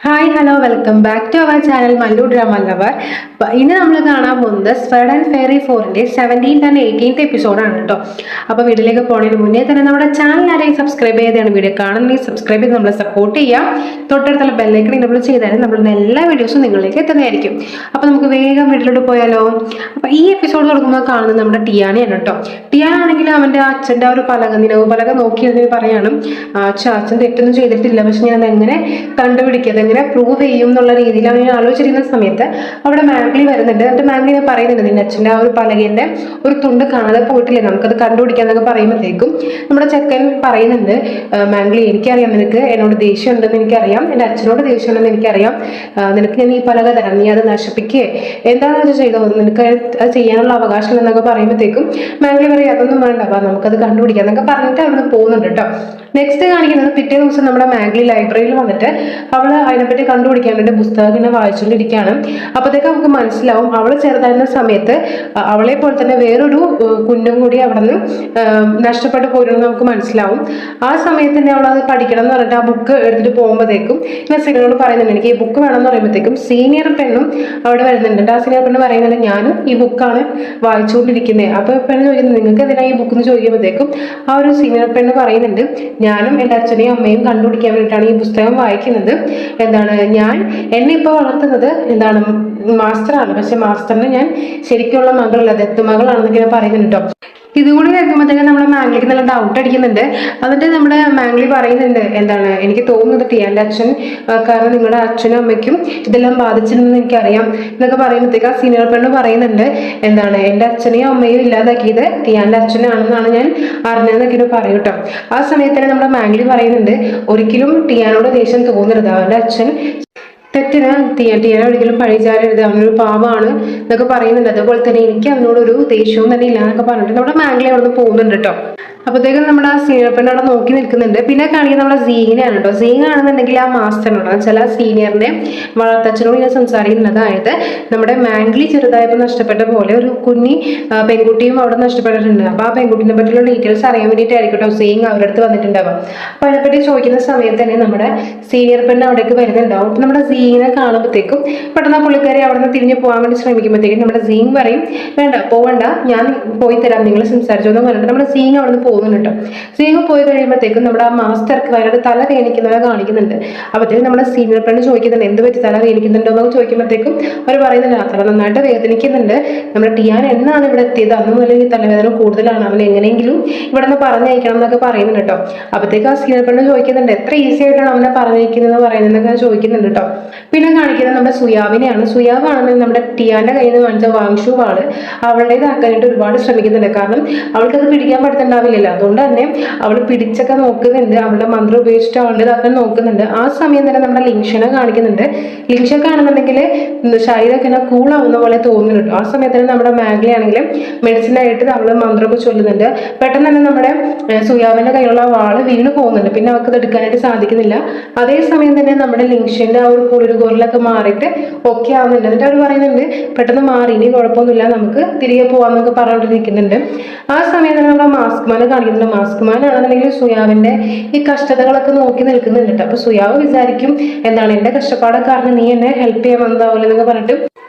Hi hello welcome back to our channel Mallu drama lover. ഇന്ന് നമ്മൾ കാണാൻ പോകുന്നത് സ്വേഡ് ആൻഡ് ഫെയറി 4ന്റെ 17th ആൻഡ് 18th എപ്പിസോഡാണ് കേട്ടോ. അപ്പോൾ വീഡിയോയിലേക്ക് പോകുന്നതിന് മുന്നേ തന്നെ നമ്മുടെ ചാനൽ ആരെയും സബ്സ്ക്രൈബ് ചെയ്താണ് വീഡിയോ കാണുന്നെങ്കിൽ സബ്സ്ക്രൈബ് ചെയ്ത് നമ്മളെ സപ്പോർട്ട് ചെയ്യാം. തൊട്ടടുത്തുള്ള ബെല്ലൈക്കൺ നമ്മൾ ചെയ്താൽ നമ്മളുടെ എല്ലാ വീഡിയോസും നിങ്ങളിലേക്ക് എത്തുന്നതായിരിക്കും. അപ്പോൾ നമുക്ക് വേഗം വീട്ടിലോട്ട് പോയാലോ. അപ്പോൾ ഈ എപ്പിസോഡ് തുടങ്ങുമ്പോൾ കാണുന്നത് നമ്മുടെ ടിയാനയാണ് കേട്ടോ. ടിയാന ആണെങ്കിൽ അവൻ്റെ അച്ഛൻ്റെ ആ ഒരു നിലവ് പലക നോക്കിയതിന് പറയാണ്, അച്ഛൻ തെറ്റൊന്നും ചെയ്തിട്ടില്ല, പക്ഷെ ഞാൻ എങ്ങനെ കണ്ടുപിടിക്കുക, എങ്ങനെ പ്രൂവ് ചെയ്യും എന്നുള്ള രീതിയിൽ അവൻ ആലോചിച്ചിരിക്കുന്ന സമയത്ത് അവിടെ മാംഗ്ലി വരുന്നുണ്ട്. എന്നിട്ട് മാംഗ്ലി ഞാൻ പറയുന്നുണ്ട്, നിന്റെ അച്ഛൻ്റെ ആ ഒരു പലകേന്റെ ഒരു തുണ്ട് കാണാതെ പോയിട്ടില്ലേ, നമുക്കത് കണ്ടുപിടിക്കാന്നൊക്കെ പറയുമ്പോഴത്തേക്കും നമ്മുടെ ചെക്കൻ പറയുന്നുണ്ട്, മാംഗ്ലി എനിക്കറിയാം നിനക്ക് എന്നോട് ദേഷ്യം ഉണ്ടെന്ന് എനിക്കറിയാം, എൻ്റെ അച്ഛനോട് ദേഷ്യം ഉണ്ടെന്ന് എനിക്കറിയാം, നിനക്ക് ഞാൻ ഈ പലക തരാം, നീ അത് നശിപ്പിക്കേ എന്താണെന്ന് വെച്ചാൽ ചെയ്തോ, നിനക്ക് അത് ചെയ്യാനുള്ള അവകാശം എന്നൊക്കെ പറയുമ്പോഴത്തേക്കും മാംഗ്ലി പറയും അതൊന്നും വേണ്ട, അപ്പൊ നമുക്കത് കണ്ടുപിടിക്കാം എന്നൊക്കെ പറഞ്ഞിട്ട് അവിടെ പോകുന്നുണ്ട് കേട്ടോ. നെക്സ്റ്റ് കാണിക്കുന്നത് പിറ്റേ ദിവസം നമ്മുടെ മാംഗ്ലി ലൈബ്രറിയിൽ വന്നിട്ട് അവള് അതിനെപ്പറ്റി കണ്ടുപിടിക്കാൻ വേണ്ടി പുസ്തകം ഇങ്ങനെ വായിച്ചുകൊണ്ടിരിക്കുകയാണ്. അപ്പോഴത്തേക്ക് നമുക്ക് മനസ്സിലാവും അവൾ ചെറുതായിരുന്ന സമയത്ത് അവളെ പോലെ തന്നെ വേറൊരു കുഞ്ഞും കൂടി അവിടെ നിന്ന് നഷ്ടപ്പെട്ടു പോയിരുന്നു നമുക്ക് മനസ്സിലാവും. ആ സമയത്ത് തന്നെ അവൾ അത് പഠിക്കണം എന്ന് പറഞ്ഞിട്ട് ആ ബുക്ക് എടുത്തിട്ട് പോകുമ്പോഴത്തേക്കും ഞാൻ സീനിയറോട് പറയുന്നുണ്ട് എനിക്ക് ഈ ബുക്ക് വേണമെന്ന് പറയുമ്പോഴത്തേക്കും സീനിയർ പെണ്ണും അവിടെ വരുന്നുണ്ട്. ആ സീനിയർ പെണ്ണ് പറയുന്നുണ്ട് ഞാനും ഈ ബുക്കാണ് വായിച്ചുകൊണ്ടിരിക്കുന്നത്. അപ്പോൾ പെണ്ണ് ചോദിക്കുന്നത് നിങ്ങൾക്ക് എന്തിനാ ഈ ബുക്ക് എന്ന് ചോദിക്കുമ്പോഴത്തേക്കും ആ ഒരു സീനിയർ പെണ്ണ് പറയുന്നുണ്ട്, ഞാനും എൻ്റെ അച്ഛനെയും അമ്മയും കണ്ടുപിടിക്കാൻ വേണ്ടിയിട്ടാണ് ഈ പുസ്തകം വായിക്കുന്നത്. ഞാൻ എന്നെ ഇപ്പോൾ വളർത്തുന്നത് മാസ്റ്ററാണ്, പക്ഷെ മാസ്റ്ററിന് ഞാൻ ശരിക്കുള്ള മകളല്ല, ദത്തുമകളാണെന്നൊക്കെ പറയുന്നുണ്ട് കേട്ടോ. ഇതുകൂടി കേൾക്കുമ്പോഴത്തേക്കും നമ്മുടെ മാംഗ്ലിക്ക് നല്ല ഡൗട്ട് അടിക്കുന്നുണ്ട്. എന്നിട്ട് നമ്മുടെ മാംഗ്ലി പറയുന്നുണ്ട്, എനിക്ക് തോന്നുന്നത് ടിയാൻ്റെ അച്ഛൻ കാരണം നിങ്ങളുടെ അച്ഛനും അമ്മയ്ക്കും ഇതെല്ലാം ബാധിച്ചിട്ടുണ്ടെന്ന് എനിക്കറിയാം എന്നൊക്കെ പറയുമ്പോഴത്തേക്ക് ആ സീനിയർ പെണ്ണ് പറയുന്നുണ്ട്, എൻ്റെ അച്ഛനെയും അമ്മയും ഇല്ലാതാക്കിയത് ടിയാൻ്റെ അച്ഛനാണെന്നാണ് ഞാൻ അറിഞ്ഞതെന്നൊക്കെ പറയും കേട്ടോ. ആ സമയത്ത് തന്നെ നമ്മുടെ മാംഗ്ലി പറയുന്നുണ്ട്, ഒരിക്കലും ടിയാനോട് ദേഷ്യം തോന്നരുത്, അവൻ്റെ അച്ഛൻ തെറ്റിന് ടിയാന ഒരിക്കലും പഴിചാരരുത്, അവനൊരു പാവമാണ് എന്നൊക്കെ പറയുന്നുണ്ട്. അതുപോലെ തന്നെ എനിക്ക് അവനോടൊരു ദേഷ്യവും തന്നെ ഇല്ല എന്നൊക്കെ പറഞ്ഞിട്ട് നമ്മുടെ മാംഗ്ലി അവിടെ നിന്ന് പോകുന്നുണ്ട് കേട്ടോ. അപ്പോഴത്തേക്കും നമ്മുടെ ആ സീനിയർ പെണ്ണ് അവിടെ നോക്കി നിൽക്കുന്നുണ്ട്. പിന്നെ കാണിക്കുന്നത് നമ്മുടെ സീങ്ങിനെയാണ് കേട്ടോ. സീങ് ആണെന്നുണ്ടെങ്കിൽ ആ മാസ്റ്ററിനോട് ചില സീനിയറിന്റെ വളർത്തച്ഛനോട് ഞാൻ സംസാരിക്കുന്നത്, അതായത് നമ്മുടെ മാംഗ്ലി ചെറുതായപ്പോൾ നഷ്ടപ്പെട്ട പോലെ ഒരു കുഞ്ഞി പെൺകുട്ടിയും അവിടെ നഷ്ടപ്പെട്ടിട്ടുണ്ട്. അപ്പോൾ ആ പെൺകുട്ടിനെ പറ്റിയുള്ള ഡീറ്റെയിൽസ് അറിയാൻ വേണ്ടിയിട്ടായിരിക്കും കേട്ടോ സീങ് അവരുടെ അടുത്ത് വന്നിട്ടുണ്ടാവും. അപ്പോൾ അതിനെപ്പറ്റി ചോദിക്കുന്ന സമയത്ത് തന്നെ നമ്മുടെ സീനിയർ പെണ്ണ് അവിടേക്ക് വരുന്നുണ്ടാവും. അപ്പോൾ നമ്മുടെ സീങ്ങിനെ കാണുമ്പോഴത്തേക്കും പെട്ടെന്ന് പുള്ളിക്കാരി അവിടെ നിന്ന് തിരിഞ്ഞ് പോകാൻ വേണ്ടി ശ്രമിക്കുമ്പോഴത്തേക്കും നമ്മുടെ സീങ് പറയും, വേണ്ട പോവണ്ട, ഞാൻ പോയി തരാം, നിങ്ങൾ സംസാരിച്ചോന്ന് പറഞ്ഞിട്ട് നമ്മുടെ സീങ് അവിടെ നിന്ന് പോകുന്നുണ്ട് കേട്ടോ. സീങ് പോയി കഴിയുമ്പോഴത്തേക്കും നമ്മുടെ ആ മാസ്റ്റർക്ക് വയനാട് തല വേദനിക്കുന്നവരെ കാണിക്കുന്നുണ്ട്. അപ്പോഴത്തേക്കും നമ്മുടെ സീനിയർ ഫ്രണ്ട് ചോദിക്കുന്നുണ്ട്, എന്ത് പറ്റി തല വേദനിക്കുന്നുണ്ടോ എന്നൊക്കെ ചോദിക്കുമ്പോഴത്തേക്കും അവർ പറയുന്നുണ്ട്, ആ തല നന്നായിട്ട് വേദനിക്കുന്നുണ്ട്, നമ്മുടെ ടിയാൻ എന്നാണ് ഇവിടെ എത്തിയത് അന്ന് മുതൽ ഈ തലവേദന കൂടുതലാണ്, അവൻ എങ്ങനെയെങ്കിലും ഇവിടെ നിന്ന് പറഞ്ഞയക്കണം എന്നൊക്കെ പറയുന്നുണ്ട് കേട്ടോ. അപ്പോഴത്തേക്ക് ആ സീനിയർ ഫ്രണ്ട് ചോദിക്കുന്നുണ്ട്, എത്ര ഈസി ആയിട്ടാണ് അവനെ പറഞ്ഞയക്കുന്നതെന്ന് പറയുന്നതൊക്കെ ചോദിക്കുന്നുണ്ട് കേട്ടോ. പിന്നെ കാണിക്കുന്നത് നമ്മുടെ സുയാവിനെയാണ്. സുയാവാണെന്നുണ്ടെങ്കിൽ നമ്മുടെ ടിയാന്റെ കയ്യിൽ നിന്ന് വാങ്ങിച്ച വാങ്ഷു വാള് അവളുടേതാക്കാനായിട്ട് ഒരുപാട് ശ്രമിക്കുന്നുണ്ട്. കാരണം അവൾക്കത് പിടിക്കാൻ പറ്റുന്നുണ്ടാവില്ലല്ലോ, അതുകൊണ്ട് തന്നെ അവൾ പിടിച്ചൊക്കെ നോക്കുന്നുണ്ട്, അവളുടെ മന്ത്രം ഉപയോഗിച്ചിട്ട് അവളുടേതാക്കാൻ നോക്കുന്നുണ്ട്. ആ സമയം തന്നെ നമ്മുടെ ലിങ്ഷനെ കാണിക്കുന്നുണ്ട്. ലിങ്ഷൊക്കെ ആണെന്നുണ്ടെങ്കിൽ ശരീരമൊക്കെ ഇങ്ങനെ കൂളാവുന്ന പോലെ തോന്നുന്നുണ്ട്. ആ സമയത്ത് തന്നെ നമ്മുടെ മാഗ്ലി ആണെങ്കിലും മെഡിസിനായിട്ട് അവള് മന്ത്രമൊക്കെ ചൊല്ലുന്നുണ്ട്. പെട്ടെന്ന് തന്നെ നമ്മുടെ സുയാവിന്റെ കയ്യിലുള്ള വാള് വീണ് പോകുന്നുണ്ട്. പിന്നെ അവൾക്ക് ഇത് എടുക്കാനായിട്ട് സാധിക്കുന്നില്ല. അതേസമയം തന്നെ നമ്മുടെ ലിങ്ഷന്റെ ആ ഒരു കുളിരുകോറിലൊക്കെ മാറിയിട്ട് ഓക്കെ ആവുന്നുണ്ട്. എന്നിട്ട് അവർ പറയുന്നുണ്ട്, പെട്ടെന്ന് മാറി, ഇനി കുഴപ്പമൊന്നുമില്ല, നമുക്ക് തിരികെ പോവാന്നൊക്കെ പറഞ്ഞുകൊണ്ടിരിക്കുന്നുണ്ട്. ആ സമയം തന്നെ നമ്മുടെ മാസ്ക് മാനെ കാണിക്കുന്നുണ്ട്. മാസ്ക് മാൻ ആണെന്നുണ്ടെങ്കിൽ സുയാവിന്റെ ഈ കഷ്ടതകളൊക്കെ നോക്കി നിൽക്കുന്നുണ്ട്. അപ്പൊ സുയാവ് വിചാരിക്കും, എന്റെ കഷ്ടപ്പാടെ കാരണം നീ എന്നെ ഹെൽപ്പ് ചെയ്യാൻ വന്നതാവില്ല എന്നൊക്കെ പറഞ്ഞിട്ട്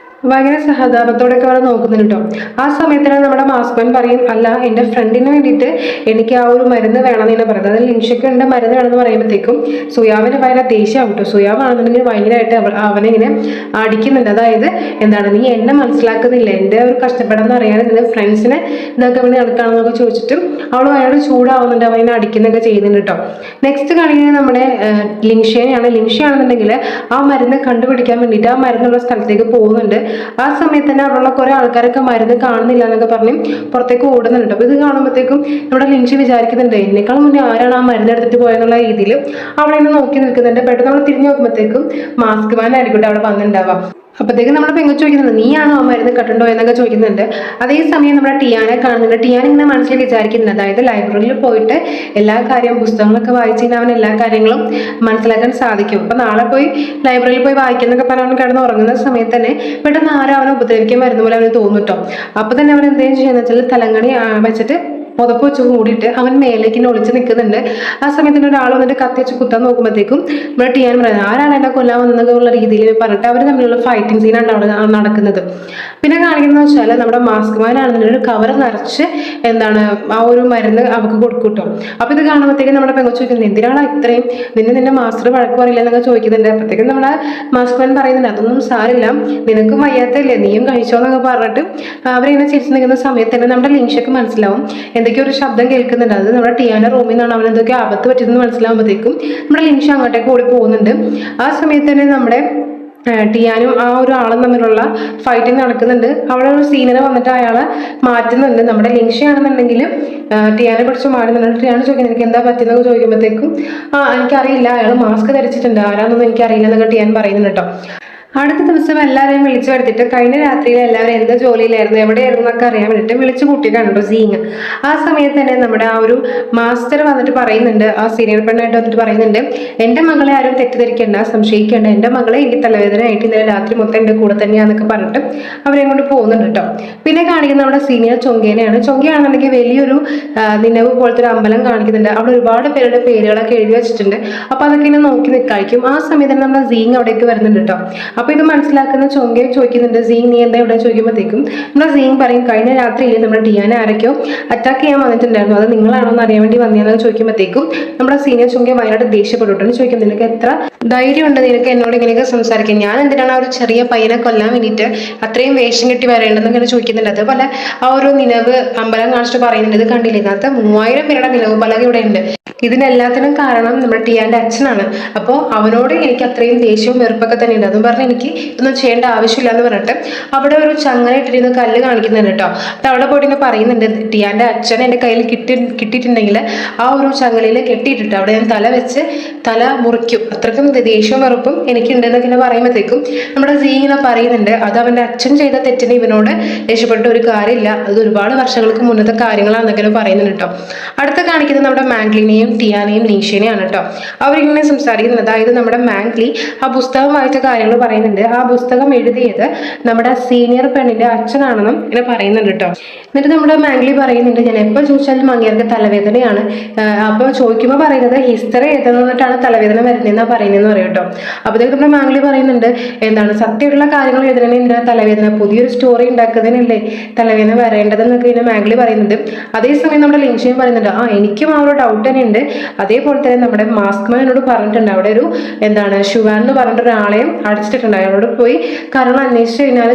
ഭയങ്കര സഹതാപത്തോടെയൊക്കെ അവരെ നോക്കുന്നുണ്ട് കേട്ടോ. ആ സമയത്തിന് നമ്മുടെ മാസ്കൻ പറയും, അല്ല എൻ്റെ ഫ്രണ്ടിന് വേണ്ടിയിട്ട് എനിക്ക് ആ ഒരു മരുന്ന് വേണമെന്ന് തന്നെ പറയുന്നത്, അതായത് ലിൻഷയ്ക്ക് ഉണ്ട് മരുന്ന് വേണമെന്ന് പറയുമ്പോഴത്തേക്കും സുയാവിന് ഭയങ്കര ദേഷ്യമാവും കേട്ടോ. സുയാവാണെന്നുണ്ടെങ്കിൽ ഭയങ്കരമായിട്ട് അവനെ ഇങ്ങനെ അടിക്കുന്നുണ്ട്. അതായത് നീ എന്നെ മനസ്സിലാക്കുന്നില്ല, എൻ്റെ ഒരു കഷ്ടപ്പെടാന്ന് അറിയാതെ നിന്റെ ഫ്രണ്ട്സിനെ ഇതൊക്കെ വേണ്ടി നടക്കുകയാണെന്നൊക്കെ ചോദിച്ചിട്ട് അവൾ ഭയങ്കര ചൂടാവുന്നുണ്ട്, അവനെ അടിക്കുന്നൊക്കെ ചെയ്യുന്നുണ്ട് കേട്ടോ. നെക്സ്റ്റ് കാണിക്കുന്നത് നമ്മുടെ ലിൻഷേനെയാണ്. ലിൻഷയാണെന്നുണ്ടെങ്കിൽ ആ മരുന്ന് കണ്ടുപിടിക്കാൻ വേണ്ടിയിട്ട് ആ മരുന്നുള്ള സ്ഥലത്തേക്ക് പോകുന്നുണ്ട്. ആ സമയത്ത് തന്നെ അവിടെയുള്ള കുറെ ആൾക്കാരൊക്കെ മരുന്ന് കാണുന്നില്ല എന്നൊക്കെ പറഞ്ഞ് പുറത്തേക്ക് ഓടുന്നുണ്ട്. അപ്പൊ ഇത് കാണുമ്പോഴത്തേക്കും നമ്മുടെ ലിൻഷി വിചാരിക്കുന്നുണ്ട്, എന്നെക്കാളും മുന്നേ ആരാണ് ആ മരുന്ന് എടുത്തിട്ട് പോയെന്നുള്ള രീതിയിൽ അവളെ നോക്കി നിൽക്കുന്നുണ്ട്. പെട്ടെന്ന് നമ്മൾ തിരിഞ്ഞു നോക്കുമ്പോഴത്തേക്കും മാസ്ക് മാൻ ആയിരിക്കും അവിടെ വന്നിട്ടുണ്ടാവാം. അപ്പോഴത്തേക്കും നമ്മുടെ പെങ്ങച്ച് ചോദിക്കുന്നുണ്ട്, നീയാണോ ആ മരുന്ന് കട്ടുണ്ടോ എന്നൊക്കെ ചോദിക്കുന്നുണ്ട്. അതേസമയം നമ്മുടെ ടിയാനെ കാണുന്നുണ്ട്. ടിയാൻ ഇങ്ങനെ മനസ്സിൽ വിചാരിക്കുന്നുണ്ട്, അതായത് ലൈബ്രറിയിൽ പോയിട്ട് എല്ലാ കാര്യവും പുസ്തകങ്ങളൊക്കെ വായിച്ചു കഴിഞ്ഞാൽ അവൻ എല്ലാ കാര്യങ്ങളും മനസ്സിലാക്കാൻ സാധിക്കും. അപ്പൊ നാളെ പോയി ലൈബ്രറിയിൽ പോയി വായിക്കുന്നൊക്കെ പറഞ്ഞ് അവൻ കിടന്ന് ഉറങ്ങുന്ന സമയത്ത് തന്നെ പെട്ടെന്ന് ആരും അവനെ ഉപദ്രവിക്കാൻ വരുന്ന പോലെ അവന് തോന്നും കേട്ടോ. അപ്പൊ തന്നെ അവൻ എന്തെങ്കിലും ചെയ്യുന്ന വെച്ചാൽ തലങ്ങണി വെച്ചിട്ട് പുതപ്പ് വെച്ച് മൂടിയിട്ട് അവൻ മേലേക്ക് ഒളിച്ച് നിൽക്കുന്നുണ്ട്. ആ സമയത്ത് ഒരാൾ വന്നിട്ട് കത്തി വെച്ച് കുത്താൻ നോക്കുമ്പോഴത്തേക്കും നമ്മുടെ ടിയാൻ പറയുന്നത് ആരാണ് എന്നെ കൊല്ലാൻ വന്നതെന്നുള്ള രീതിയിൽ പറഞ്ഞിട്ട് അവർ തമ്മിലുള്ള ഫൈറ്റിംഗ് സീനാണ് അവിടെ നടക്കുന്നത്. പിന്നെ കാണിക്കുന്നത് വെച്ചാൽ നമ്മുടെ മാസ്ക് മാനാണെന്നുണ്ടെങ്കിൽ ഒരു കവർ നിറച്ച് ആ ഒരു മരുന്ന് അവർക്ക് കൊടുക്കൂട്ടോ. അപ്പൊ ഇത് കാണുമ്പോഴത്തേക്കും നമ്മുടെ പെങ്കൊച്ച് ചോദിക്കുന്നത് എന്തിനാണ് ഇത്രയും, നിന്റെ മാസ്റ്റർ വഴക്ക് പറയില്ല എന്നൊക്കെ ചോദിക്കുന്നുണ്ട്. അപ്പോഴത്തേക്കും നമ്മുടെ മാസ്ക് മാൻ പറയുന്നുണ്ട് അതൊന്നും സാരില്ല, നിനക്കും വയ്യാത്തല്ലേ, നീയും കഴിച്ചോ എന്നൊക്കെ പറഞ്ഞിട്ട് അവരിങ്ങനെ ചിരിച്ചു നിൽക്കുന്ന സമയത്ത് തന്നെ നമ്മുടെ ലിൻഷയ്ക്ക് മനസ്സിലാവും എന്തൊക്കെയോ ഒരു ശബ്ദം കേൾക്കുന്നുണ്ട്. അത് നമ്മുടെ ടിയാന്റെ റൂമിൽ നിന്നാണ് അവൻ എന്തൊക്കെയോ ആപത്ത് പറ്റിയതെന്ന് മനസ്സിലാകുമ്പോഴത്തേക്കും നമ്മുടെ ലിൻഷ അങ്ങോട്ടേക്ക് ഓടി പോകുന്നുണ്ട്. ആ സമയത്ത് തന്നെ നമ്മുടെ ടിയാനും ആ ഒരു ആളും തമ്മിലുള്ള ഫൈറ്റിംഗ് നടക്കുന്നുണ്ട്. അവിടെ ഒരു സീനിയർ വന്നിട്ട് അയാളെ മാറ്റുന്നുണ്ട്. നമ്മുടെ ലിൻഷയാണെന്നുണ്ടെങ്കിൽ ടിയാനെ പിടിച്ച് മാറുന്നുണ്ട്. ടിയാൻ ചോദിക്കുന്നത് എനിക്ക് എന്താ പറ്റുന്നതെന്ന് ചോദിക്കുമ്പോഴത്തേക്കും എനിക്കറിയില്ല, അയാൾ മാസ്ക് ധരിച്ചിട്ടുണ്ട്, ആരാന്നൊന്നും എനിക്കറിയില്ല എന്നൊക്കെ ടിയാൻ പറയുന്നുണ്ട് കേട്ടോ. അടുത്ത ദിവസം എല്ലാവരെയും വിളിച്ചു വരുത്തിയിട്ട് കഴിഞ്ഞ രാത്രിയിൽ എല്ലാവരും എന്ത് ജോലിയിലായിരുന്നു എവിടെയായിരുന്നു എന്നൊക്കെ അറിയാൻ വേണ്ടിയിട്ട് വിളിച്ചു കൂട്ടിയിട്ടാണ് കേട്ടോ സീങ്. ആ സമയത്ത് തന്നെ നമ്മുടെ ആ ഒരു മാസ്റ്റർ വന്നിട്ട് പറയുന്നുണ്ട്, ആ സീനിയർ പെണ്ണായിട്ട് വന്നിട്ട് പറയുന്നുണ്ട് എൻ്റെ മകളെ ആരും തെറ്റിദ്ധരിക്കേണ്ട, സംശയിക്കേണ്ട, എൻ്റെ മകളെ എനിക്ക് തലവേദന ആയിട്ട് ഇന്നലെ രാത്രി മൊത്തം എൻ്റെ കൂടെ തന്നെയാന്നൊക്കെ പറഞ്ഞിട്ട് അവരെ കൊണ്ട് പോകുന്നുണ്ട് കേട്ടോ. പിന്നെ കാണിക്കുന്ന നമ്മുടെ സീനിയർ ചൊങ്കേനെയാണ്. ചൊങ്കയാണെന്നുണ്ടെങ്കിൽ വലിയൊരു നിലവ് പോലത്തെ ഒരു അമ്പലം കാണിക്കുന്നുണ്ട്. അവിടെ ഒരുപാട് പേരുടെ പേരുകളൊക്കെ എഴുതി വെച്ചിട്ടുണ്ട്. അപ്പൊ അതൊക്കെ ഇങ്ങനെ നോക്കി നിൽക്കായിരിക്കും. ആ സമയത്ത് തന്നെ നമ്മുടെ സീങ് അവിടേക്ക് വരുന്നുണ്ട് കേട്ടോ. അപ്പൊ ഇത് മനസ്സിലാക്കുന്ന ചൊങ്കയെ ചോദിക്കുന്നുണ്ട് സീങ് നീ എന്താ ഇവിടെ ചോദിക്കുമ്പോഴത്തേക്കും നമ്മുടെ സീങ് പറയും കഴിഞ്ഞ രാത്രിയിൽ നമ്മുടെ ടിയാനെ ആരൊക്കെയോ അറ്റാക്ക് ചെയ്യാൻ വന്നിട്ടുണ്ടായിരുന്നു, അത് നിങ്ങളാണോ എന്ന് അറിയാൻ വേണ്ടി വന്നതെന്ന് ചോദിക്കുമ്പോഴത്തേക്കും നമ്മുടെ സീനിയർ ചൊങ്കയെ വയനാട് ദേഷ്യപ്പെട്ടിട്ടാണ് ചോദിക്കുന്നത് നിനക്ക് എത്ര ധൈര്യമുണ്ട് നിനക്ക് എന്നോട് ഇങ്ങനെയൊക്കെ സംസാരിക്കാൻ, ഞാൻ എന്തിനാണ് ആ ഒരു ചെറിയ പയ്യനെ കൊല്ലാൻ വേണ്ടിയിട്ട് അത്രയും വേഷം കെട്ടി വരേണ്ടതെന്ന് ഇങ്ങനെ ചോദിക്കുന്നുണ്ട്. അതുപോലെ ആ ഒരു നിലവ് അമ്പലം കാണിച്ചിട്ട് പറയുന്നുണ്ട് ഇത് കണ്ടില്ല, ഇതിനകത്ത് 3000 പേരുടെ നിലവ് പലക ഇവിടെ ഉണ്ട്, ഇതിനെല്ലാത്തിനും കാരണം നമ്മുടെ ടിയാന്റെ അച്ഛനാണ്, അപ്പോൾ അവനോട് എനിക്ക് അത്രയും ദേഷ്യവും വെറുപ്പൊക്കെ തന്നെ ഉണ്ട്, അതും പറഞ്ഞ് എനിക്ക് ഇതൊന്നും ചെയ്യേണ്ട ആവശ്യമില്ല എന്ന് പറഞ്ഞിട്ട് അവിടെ ഒരു ചങ്ങല ഇട്ടിരുന്ന കല്ല് കാണിക്കുന്നുണ്ട് കേട്ടോ. അത് അവിടെ പോയിട്ട് പറയുന്നുണ്ട് ടിയാന്റെ അച്ഛനെ എൻ്റെ കയ്യിൽ കിട്ടിയിട്ടുണ്ടെങ്കിൽ ആ ഒരു ചങ്ങലയിൽ കെട്ടിയിട്ടിട്ട് അവിടെ ഞാൻ തല വെച്ച് തല മുറിക്കും, അത്രക്കും ദേഷ്യവും വെറുപ്പും എനിക്കുണ്ടെന്നൊക്കെ ഇങ്ങനെ പറയുമ്പോഴത്തേക്കും നമ്മുടെ സീ ഇങ്ങനെ പറയുന്നുണ്ട് അത് അവൻ്റെ അച്ഛൻ ചെയ്ത തെറ്റിന് ഇവനോട് ദേഷ്യപ്പെട്ട ഒരു കാര്യമില്ല, അത് ഒരുപാട് വർഷങ്ങൾക്ക് മുന്നത്തെ കാര്യങ്ങളാണെന്നൊക്കെ പറയുന്നുണ്ട് കേട്ടോ. അടുത്ത കാണിക്കുന്നത് നമ്മുടെ മാംഗ്ലിനെയും ടിയാനെയും ലീഷേനെയാണ് കേട്ടോ. അവരിങ്ങനെ സംസാരിക്കുന്നത്, അതായത് നമ്മുടെ മാംഗ്ലി ആ പുസ്തകം വായിച്ച കാര്യങ്ങൾ പറയുന്നുണ്ട്. ആ പുസ്തകം എഴുതിയത് നമ്മുടെ സീനിയർ പെണ്ണിന്റെ അച്ഛനാണെന്നും ഇങ്ങനെ പറയുന്നുണ്ട് കേട്ടോ. എന്നിട്ട് നമ്മുടെ മാംഗ്ലി പറയുന്നുണ്ട് ഞാൻ എപ്പോൾ ചോദിച്ചാലും അങ്ങേർക്ക് തലവേദനയാണ്, അപ്പോൾ ചോദിക്കുമ്പോൾ പറയുന്നത് ഹിസ്റ്ററി എഴുതുന്നിട്ടാണ് തലവേദന വരുന്നതെന്നാണ് പറയുന്നതെന്ന് പറയും കേട്ടോ. അപ്പോഴത്തേക്ക് നമ്മുടെ മാംഗ്ലി പറയുന്നുണ്ട് സത്യമുള്ള കാര്യങ്ങൾ എഴുതണേ എന്തിനാ തലവേദന, പുതിയൊരു സ്റ്റോറി ഉണ്ടാക്കുന്നതിനല്ലേ തലവേദന വരേണ്ടതെന്നൊക്കെ പിന്നെ മാംഗ്ലി പറയുന്നുണ്ട്. അതേസമയം നമ്മുടെ ലിൻഷയും പറയുന്നുണ്ട് എനിക്കും ആ ഒരു ഡൗട്ട് തന്നെ ഉണ്ട്. അതേപോലെ തന്നെ നമ്മുടെ മാസ്ക് മാൻ എന്നോട് പറഞ്ഞിട്ടുണ്ട് അവിടെ ഒരു ശുവാൻ എന്ന് പറഞ്ഞിട്ട് ഒരാളെയും അടിച്ചിട്ടുണ്ട്, അയാളോട് പോയി കാരണം അന്വേഷിച്ച് കഴിഞ്ഞാൽ